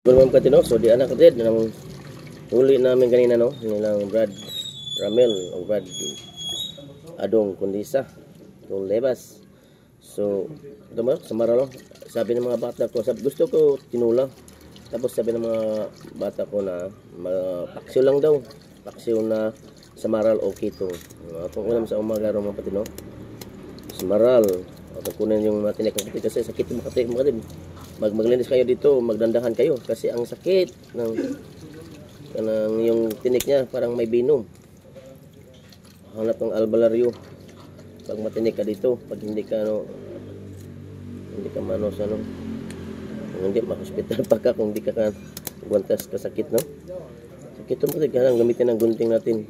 Mga katino, so di anak katid nang huli namin kanina no, nilang Brad Ramel o Brad Adong Kundisa, itong Lebas. So, ito mo, sa Maralo, sabi ng mga bata ko, gusto ko tinula. Tapos sabi ng mga bata ko na paksiw lang daw, paksiw na sa Maral o Kitong. Kung ulam sa umaga rin mga patino, sa Maral, at kunin yung mga tinik ng kasi sakit yung makatid. Maglinis kayo dito, magdandahan kayo kasi ang sakit ng yung tinik niya parang may binom. Hanap ng albularyo pag matinik ka dito, pag hindi ka manos hindi ma-hospital pa ka kung hindi ka guantas ka sakit no. Sakit mo kasi kailangan gamitin ang gunting natin.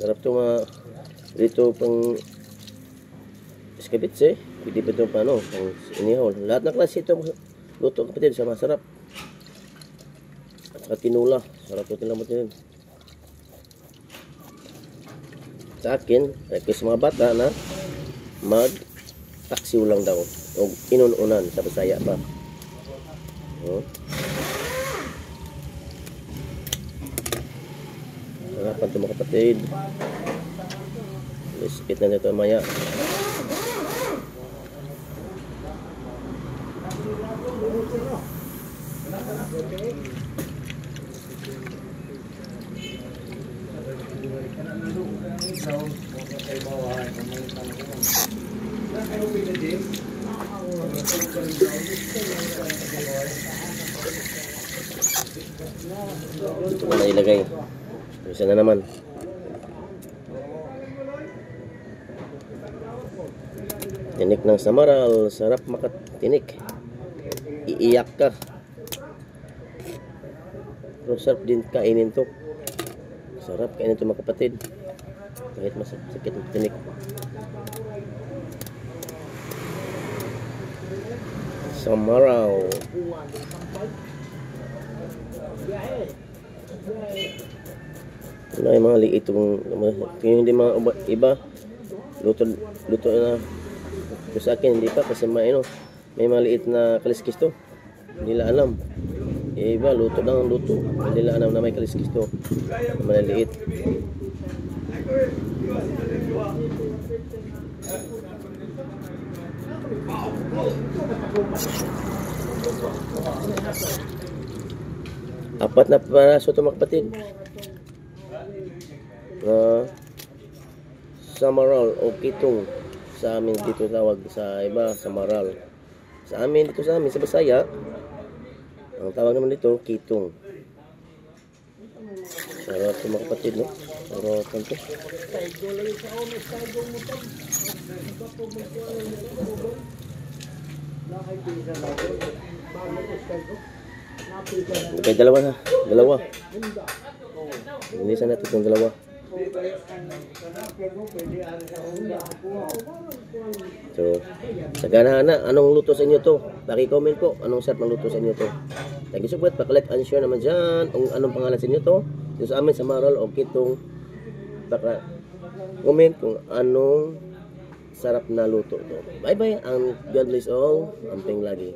Sarap to dito pang iskabits pwede pa ito pang inihaw. Lahat ng klase ito luto kapatid sa masarap. At saka tinula, sarap ito tinamot yun. Sa akin, request mga bata na mag-taksiw lang daw o inununan sa Bisaya pa. Sarapan ito mga kapatid. Lispit na nito maya. Ito ko na ilagay. Isa na naman. Tinik ng Samaral, sarap makatinik. Iiyak ka. Pero sarap din kainin to. Sarap kainin to mga kapatid. Kahit masakit ang tinik. Samaral. Ano yung mga liit yung hindi mga iba luto na ito sa akin hindi pa kasi may maliit na kaliskis to, hindi nila alam. Iba luto lang luto, hindi nila alam na may kaliskis to, maliliit. Apat na paraso ito mga kapatid. Samaral o Kitong sa amin dito tawag, sa iba Samaral. Sa amin dito sa Bisaya ang tawag naman dito Kitong. Sarap ito mga kapatid no. Sarap ito. Okay, dalawa. Inisan natin itong dalawa. So, sa ganahana, anong luto sa inyo to? Paki-comment po, anong sarap ng luto sa inyo to? Thank you so much, paki-like and share naman dyan. Anong pangalan sa inyo to? Dito sa amin, sa Maral o Kitong. Comment kung anong sarap na luto to. Bye bye, and God bless all. Amping lagi.